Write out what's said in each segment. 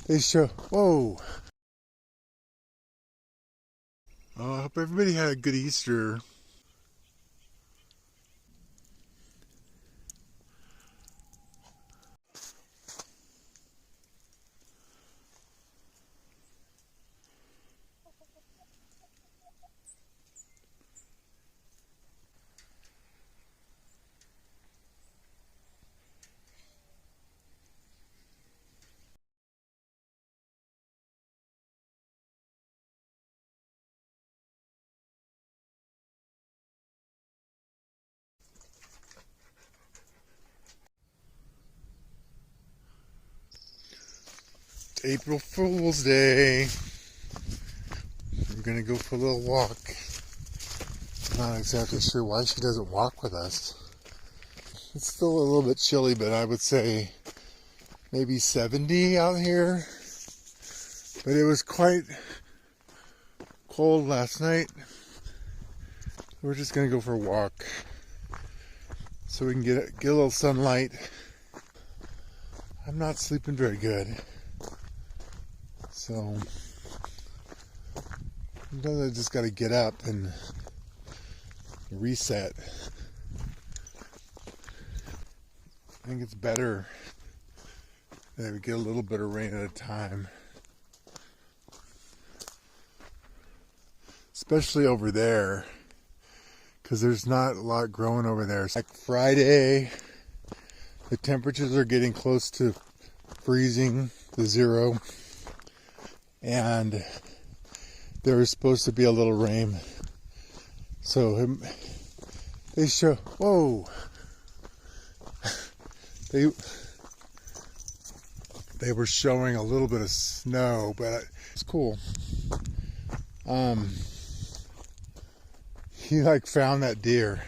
They show, whoa. Oh, I hope everybody had a good Easter. It's April Fool's Day. We're gonna go for a little walk. Not exactly sure why she doesn't walk with us. It's still a little bit chilly, but I would say maybe 70 out here. But it was quite cold last night. We're just gonna go for a walk so we can get a little sunlight. I'm not sleeping very good, so sometimes I just gotta get up and reset. I think it's better that we get a little bit of rain at a time. Especially over there, because there's not a lot growing over there. It's like Friday, the temperatures are getting close to freezing, the zero, and there was supposed to be a little rain. So they show, whoa, they were showing a little bit of snow, but it's cool. He like found that deer.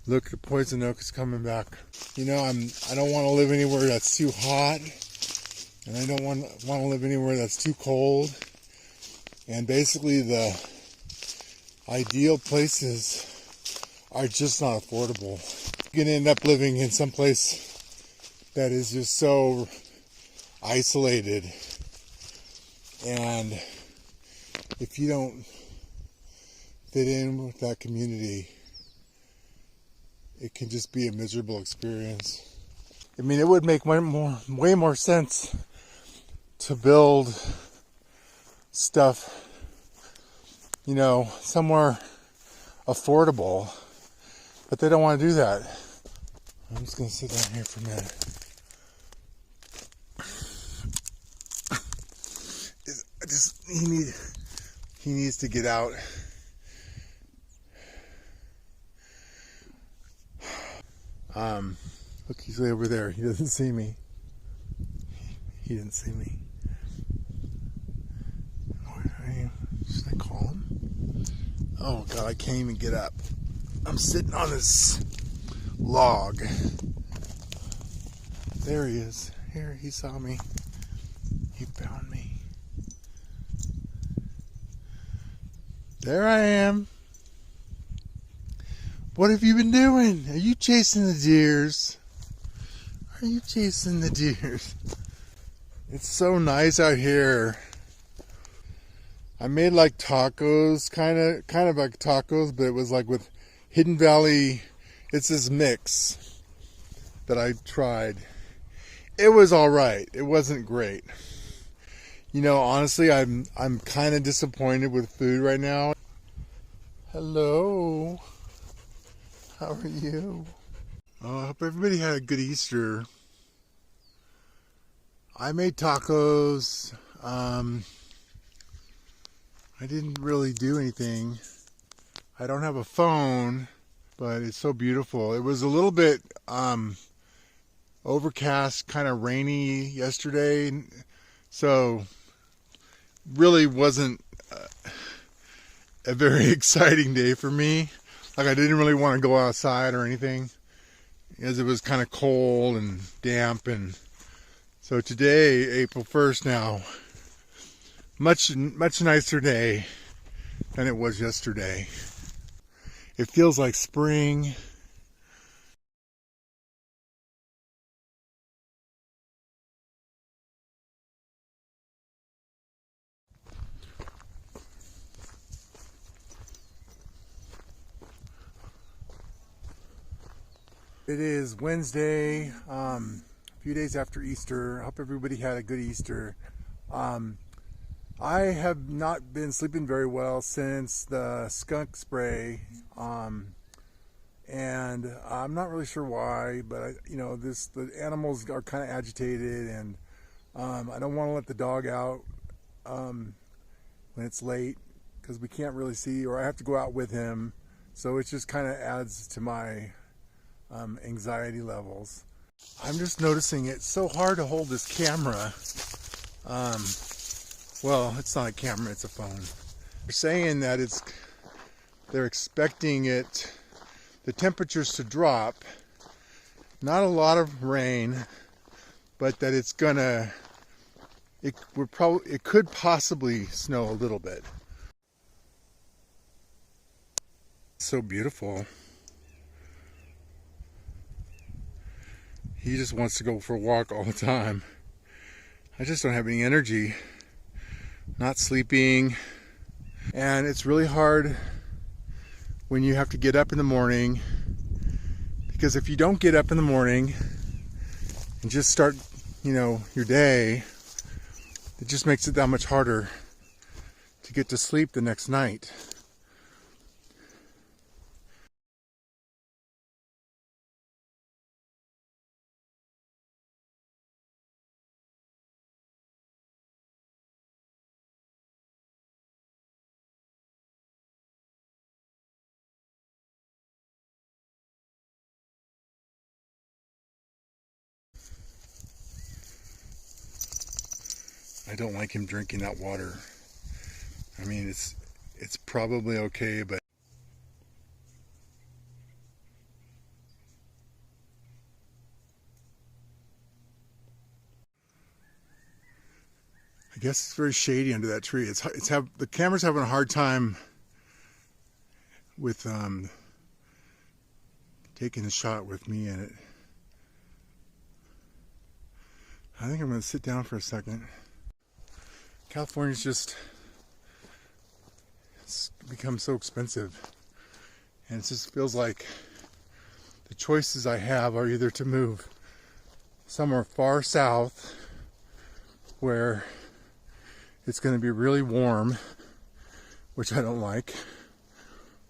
Look, the poison oak is coming back. You know, I don't want to live anywhere that's too hot, and I don't want to live anywhere that's too cold. And basically, the ideal places are just not affordable. You're gonna end up living in some place that is just so isolated, and if you don't fit in with that community, it can just be a miserable experience. I mean, it would make way more sense to build stuff, you know, somewhere affordable, but they don't want to do that. I'm just gonna sit down here for a minute. He needs to get out. Look, he's way over there. He doesn't see me. He didn't see me. Where are you? Should I call him? Oh God, I can't even get up. I'm sitting on this log. There he is. Here, he saw me. He found me. There I am. What have you been doing? Are you chasing the deers? Are you chasing the deers? It's so nice out here. I made like tacos, kind of like tacos, but it was like with Hidden Valley. It's this mix that I tried. It was all right. It wasn't great. You know, honestly, I'm kind of disappointed with food right now. Hello. How are you? Oh, I hope everybody had a good Easter. I made tacos. I didn't really do anything. I don't have a phone, but it's so beautiful. It was a little bit overcast, kind of rainy yesterday, so really wasn't a very exciting day for me. Like, I didn't really want to go outside or anything, as it was kind of cold and damp. And so today, April 1st now, much nicer day than it was yesterday. It feels like spring. It is Wednesday, a few days after Easter. I hope everybody had a good Easter. I have not been sleeping very well since the skunk spray, and I'm not really sure why, but the animals are kind of agitated, and I don't want to let the dog out when it's late because we can't really see, or I have to go out with him, so it just kind of adds to my anxiety levels. I'm just noticing it's so hard to hold this camera. Well, it's not a camera, it's a phone. They're saying that they're expecting the temperatures to drop. Not a lot of rain, but that it could possibly snow a little bit. It's so beautiful. He just wants to go for a walk all the time. I just don't have any energy. Not sleeping. And it's really hard when you have to get up in the morning, because if you don't get up in the morning and just start, your day, it just makes it that much harder to get to sleep the next night. I don't like him drinking that water. I mean, it's probably okay, but I guess it's very shady under that tree. The camera's having a hard time with taking a shot with me in it. I think I'm going to sit down for a second. California's it's become so expensive, and it just feels like the choices I have are either to move somewhere far south where it's going to be really warm, which I don't like,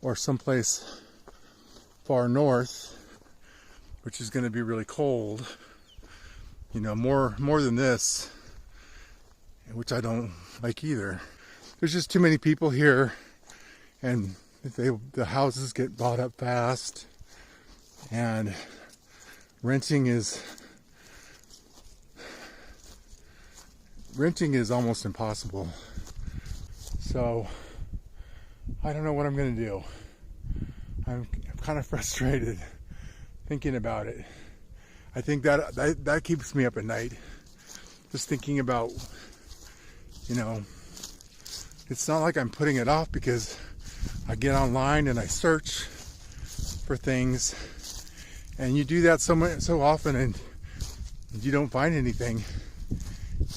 or someplace far north, which is going to be really cold, more than this, which I don't like either. There's just too many people here, and the houses get bought up fast, and renting is almost impossible. So I don't know what I'm going to do. I'm kind of frustrated thinking about it. I think that keeps me up at night, just thinking about, it's not like I'm putting it off, because I get online and I search for things, and you do that so often and you don't find anything,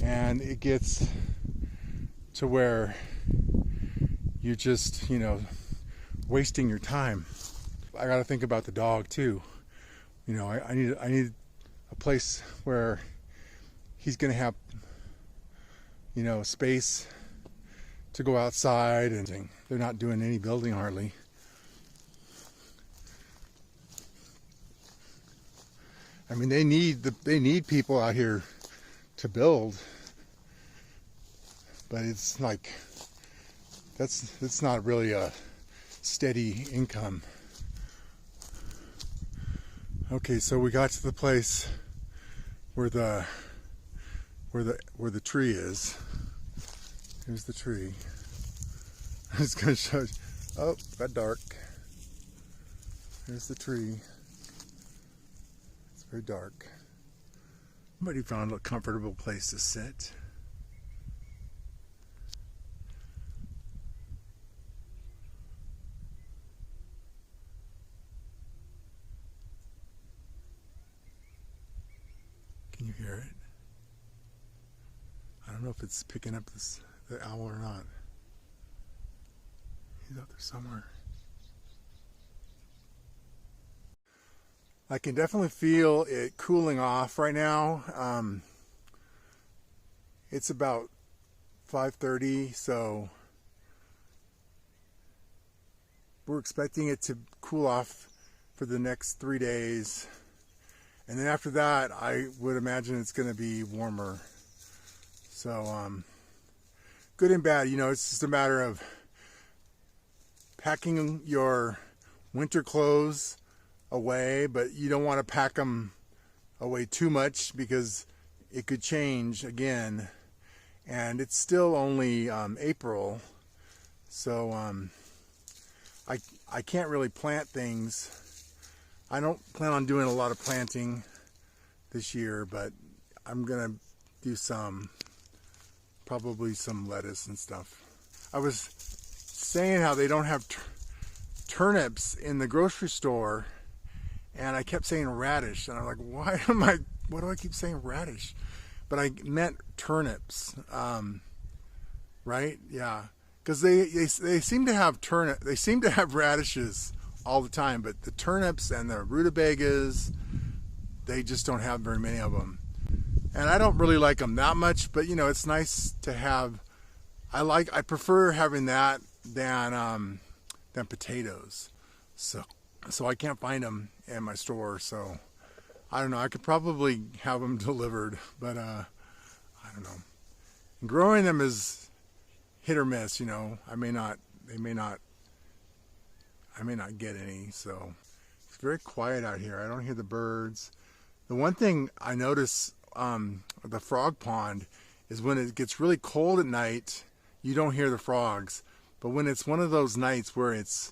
and it gets to where you're just, wasting your time. I got to think about the dog too. I need a place where he's going to have, space to go outside, and they're not doing any building hardly. I mean, they need people out here to build, but it's like that's not really a steady income. Okay, so we got to the place where the tree is. Here's the tree. I'm just gonna show you. Oh, got dark. Here's the tree. It's very dark. Somebody found a comfortable place to sit. Can you hear it? I don't know if it's picking up the owl or not. He's out there somewhere. I can definitely feel it cooling off right now. It's about 5:30, so we're expecting it to cool off for the next 3 days. And then after that, I would imagine it's going to be warmer. So, good and bad, it's just a matter of packing your winter clothes away, but you don't want to pack them away too much because it could change again. And it's still only April, so I can't really plant things. I don't plan on doing a lot of planting this year, but I'm gonna do probably some lettuce and stuff. I was saying how they don't have turnips in the grocery store, and I kept saying radish, and I'm like, why do I keep saying radish? But I meant turnips, right? Yeah, because they seem to have they seem to have radishes all the time, but the turnips and the rutabagas, they just don't have very many of them. And I don't really like them that much, but it's nice to have. I prefer having that than potatoes. So I can't find them in my store, so I don't know. I could probably have them delivered, but I don't know. And growing them is hit or miss, I may not get any. So it's very quiet out here. I don't hear the birds. The one thing I notice the frog pond is when it gets really cold at night, you don't hear the frogs. But when it's one of those nights where it's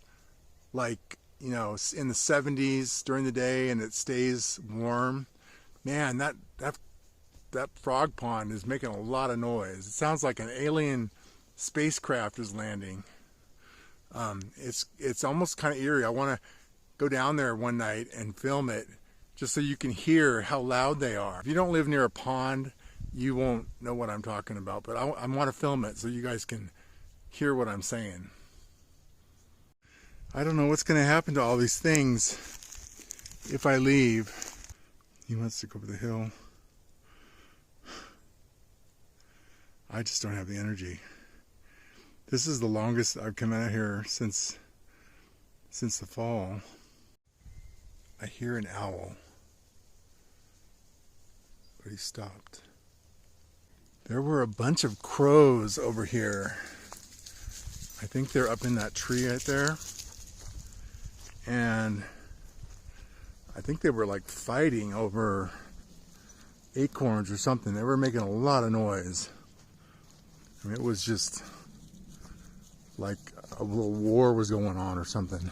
like, in the 70s during the day and it stays warm, man, that frog pond is making a lot of noise. It sounds like an alien spacecraft is landing. It's almost kind of eerie. I want to go down there one night and film it just so you can hear how loud they are. If you don't live near a pond, you won't know what I'm talking about, but I want to film it so you guys can hear what I'm saying. I don't know what's going to happen to all these things if I leave. He wants to go over the hill. I just don't have the energy. This is the longest I've come out here since the fall. I hear an owl, but he stopped. There were a bunch of crows over here. I think they're up in that tree right there. And I think they were like fighting over acorns or something. They were making a lot of noise. I mean, it was just like a little war was going on or something.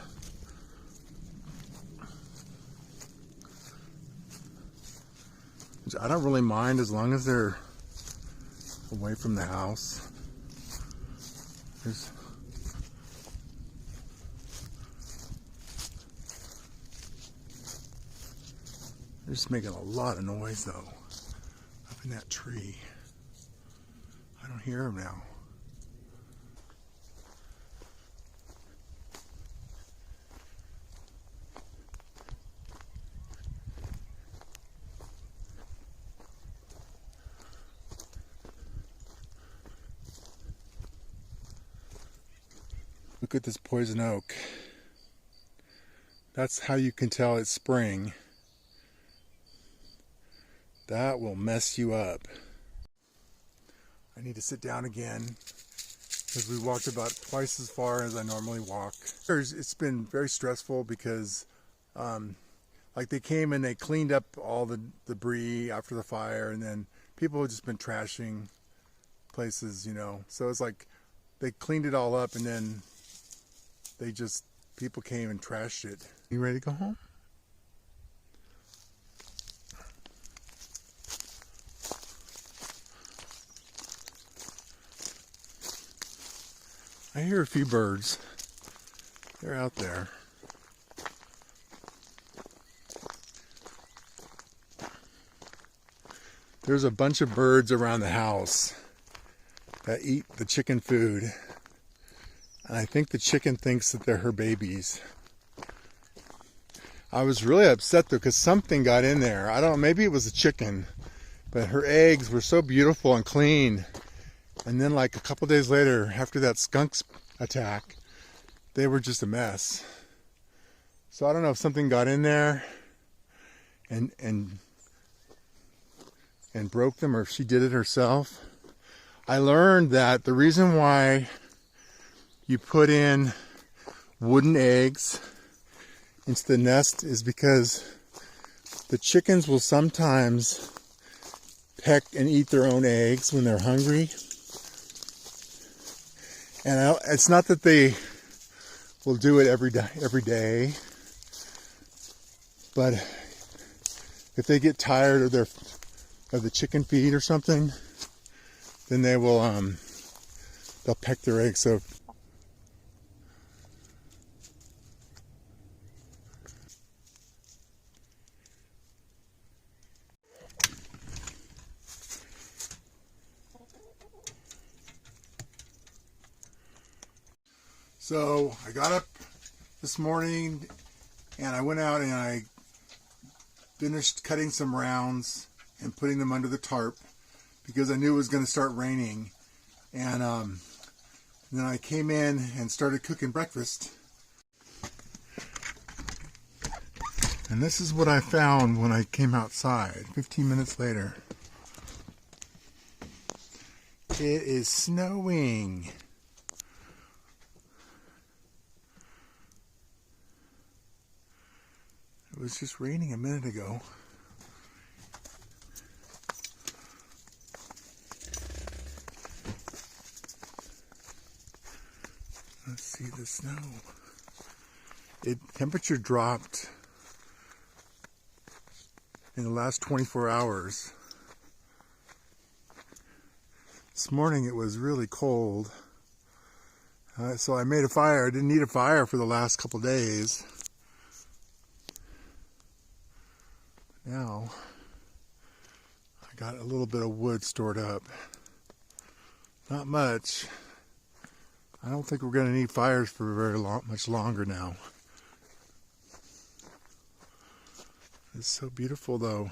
Which I don't really mind as long as they're away from the house. They're just making a lot of noise though, up in that tree. I don't hear them now. Look at this poison oak. That's how you can tell it's spring. That will mess you up. I need to sit down again because we walked about twice as far as I normally walk. It's been very stressful because like they came and they cleaned up all the debris after the fire, and then people have just been trashing places, So it's like they cleaned it all up and then people came and trashed it. You ready to go home? I hear a few birds. They're out there. There's a bunch of birds around the house that eat the chicken food. And I think the chicken thinks that they're her babies. I was really upset though because something got in there. I don't know, maybe it was a chicken, but her eggs were so beautiful and clean. And then like a couple days later, after that skunk attack, they were just a mess. So I don't know if something got in there and broke them, or if she did it herself. I learned that the reason why you put in wooden eggs into the nest is because the chickens will sometimes peck and eat their own eggs when they're hungry. And it's not that they will do it every day, but if they get tired of the chicken feed or something, then they will they'll peck their eggs. So I got up this morning and I went out and I finished cutting some rounds and putting them under the tarp because I knew it was going to start raining. And then I came in and started cooking breakfast. And this is what I found when I came outside 15 minutes later. It is snowing. It was just raining a minute ago. Let's see the snow. Temperature dropped in the last 24 hours. This morning it was really cold. So I made a fire. I didn't need a fire for the last couple days. Now, I got a little bit of wood stored up. Not much. I don't think we're going to need fires for much longer now. It's so beautiful though.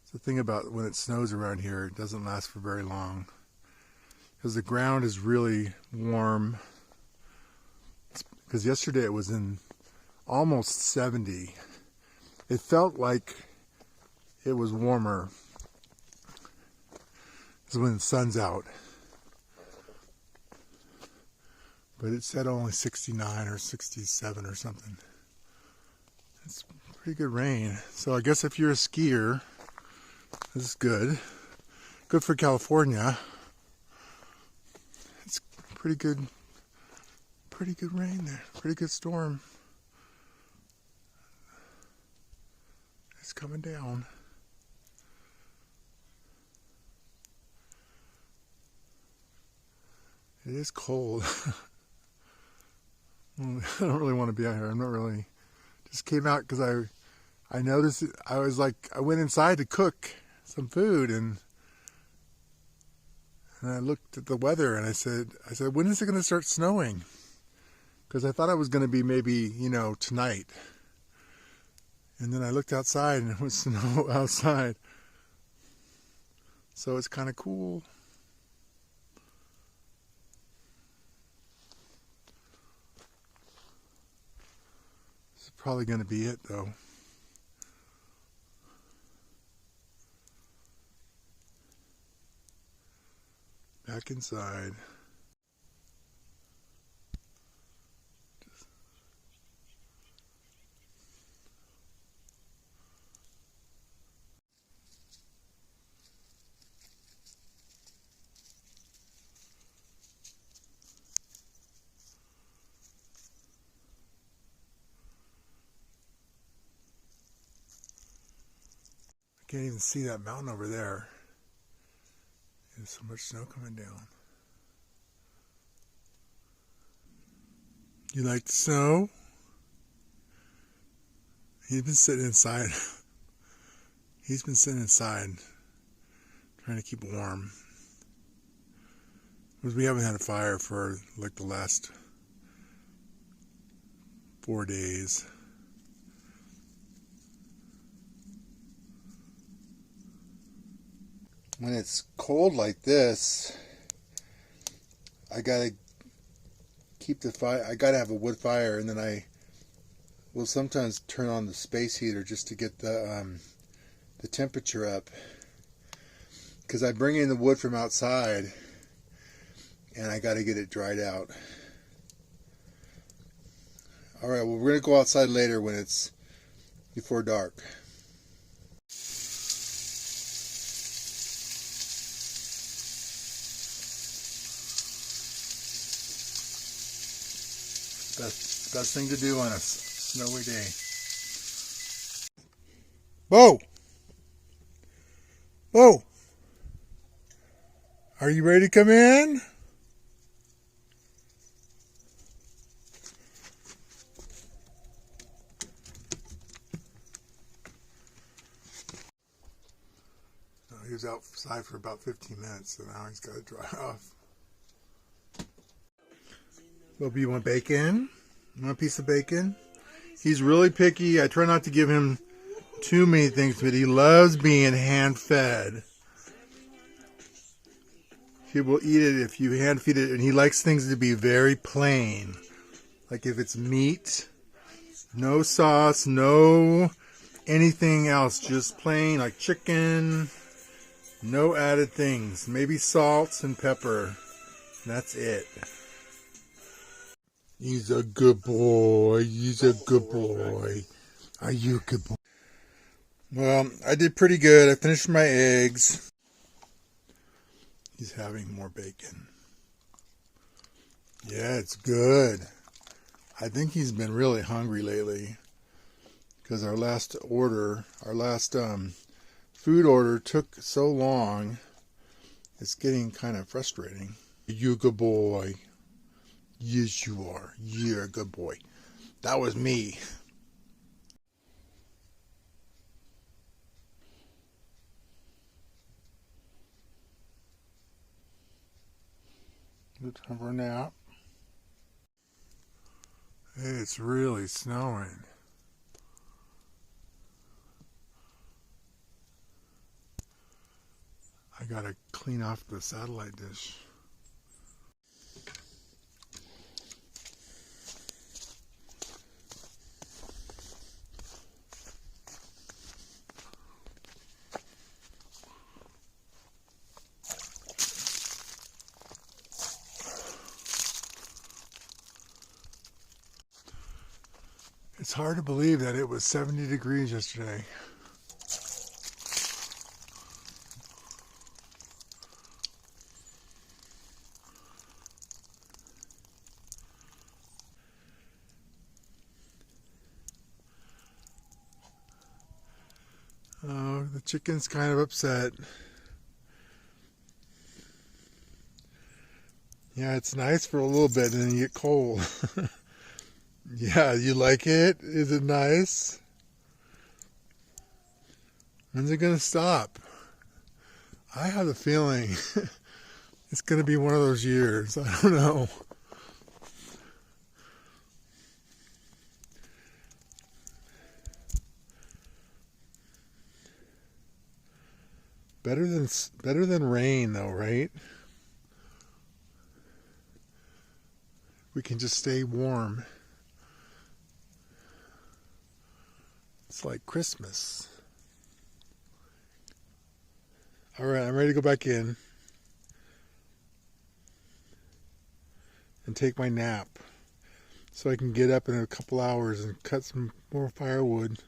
It's the thing about when it snows around here, it doesn't last for very long. Because the ground is really warm. Because yesterday it was in almost 70. It felt like it was warmer. It's when the sun's out. But it said only 69 or 67 or something. It's pretty good rain. So I guess if you're a skier, this is good. Good for California. It's pretty good rain there. Pretty good storm. It's coming down. It is cold. I don't really want to be out here. I'm not really. Just came out because I noticed it. I went inside to cook some food and I looked at the weather and I said, when is it going to start snowing? Because I thought it was going to be maybe, tonight. And then I looked outside and it was snow outside. So it's kind of cool. This is probably going to be it though. Back inside. I can't even see that mountain over there. There's so much snow coming down. You like the snow? He's been sitting inside. He's been sitting inside Trying to keep warm. Because we haven't had a fire for like the last 4 days. When it's cold like this, I gotta keep the fire. I gotta have a wood fire, and then I will sometimes turn on the space heater just to get the temperature up. Because I bring in the wood from outside, and I gotta get it dried out. All right, well, we're gonna go outside later when it's before dark. Best thing to do on a snowy day. Bo! Bo! Are you ready to come in? He was outside for about 15 minutes, so now he's got to dry off. Bubby, you want bacon? You want a piece of bacon? He's really picky. I try not to give him too many things, but he loves being hand-fed. He will eat it if you hand-feed it, and he likes things to be very plain. Like if it's meat, no sauce, no anything else, just plain, like chicken, no added things. Maybe salts and pepper. That's it. He's a good boy. He's a good boy. Are you a good boy? Well, I did pretty good. I finished my eggs. He's having more bacon. Yeah, it's good. I think he's been really hungry lately because our last food order took so long. It's getting kind of frustrating. You a good boy. Yes, you are. You're a good boy. That was me. Good time for a nap. Hey, it's really snowing. I gotta clean off the satellite dish. It's hard to believe that it was 70 degrees yesterday. Oh, the chicken's kind of upset. Yeah, it's nice for a little bit and then you get cold. Yeah, you like it? Is it nice? When's it gonna stop? I have a feeling it's gonna be one of those years. I don't know. Better than rain though, right? We can just stay warm. It's like Christmas. All right, I'm ready to go back in and take my nap so I can get up in a couple hours and cut some more firewood.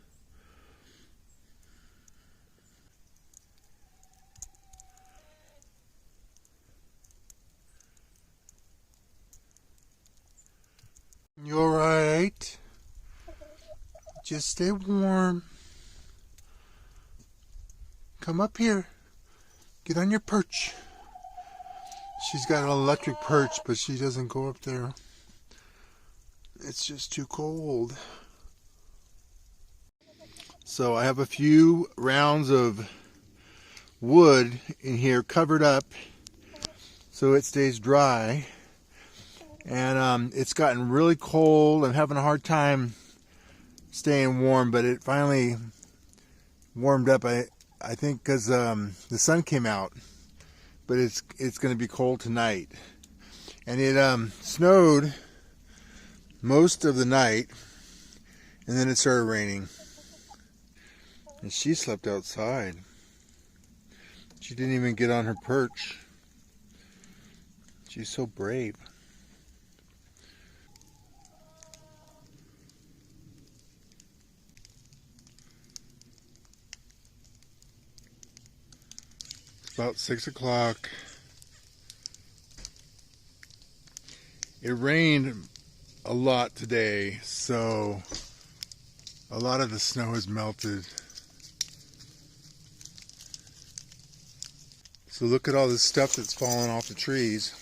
You all right? Just stay warm. Come up here. Get on your perch. She's got an electric perch, but she doesn't go up there. It's just too cold. So I have a few rounds of wood in here covered up so it stays dry. And it's gotten really cold. I'm having a hard time staying warm, but it finally warmed up. I think because the sun came out, but it's going to be cold tonight. And it snowed most of the night, and then it started raining. And she slept outside. She didn't even get on her perch. She's so brave. It's about 6 o'clock. It rained a lot today, so a lot of the snow has melted. So look at all this stuff that's fallen off the trees.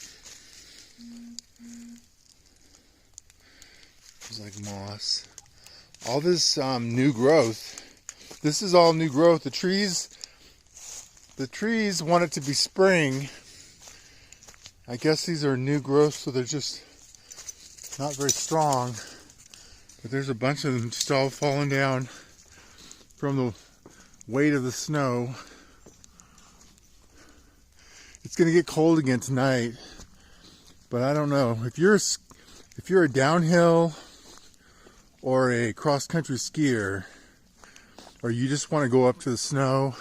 It's like moss. All this new growth. This is all new growth. The trees want it to be spring. I guess these are new growth, so they're just not very strong. But there's a bunch of them just all falling down from the weight of the snow. It's going to get cold again tonight, but I don't know. If you're a downhill or a cross-country skier, or you just want to go up to the snow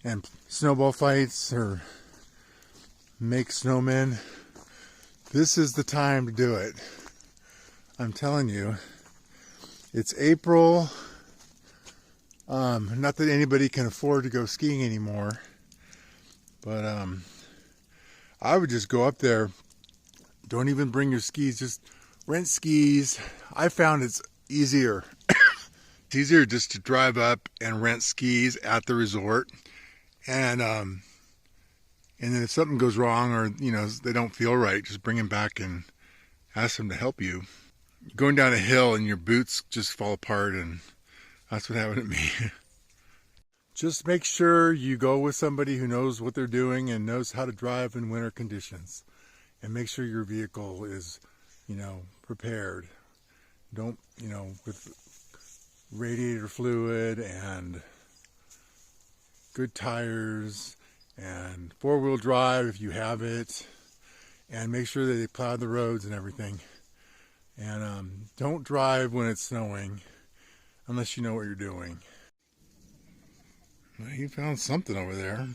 and snowball fights or make snowmen, this is the time to do it. I'm telling you. It's April. Not that anybody can afford to go skiing anymore, but I would just go up there. Don't even bring your skis. Just rent skis. I found it's easier. It's easier just to drive up and rent skis at the resort, and then if something goes wrong or they don't feel right, just bring them back and ask them to help you. Going down a hill and your boots just fall apart, and that's what happened to me. Just make sure you go with somebody who knows what they're doing and knows how to drive in winter conditions, and make sure your vehicle is, prepared. Don't, with radiator fluid and good tires and four-wheel drive if you have it, and make sure that they plow the roads and everything. And don't drive when it's snowing unless you know what you're doing. Well, he found something over there.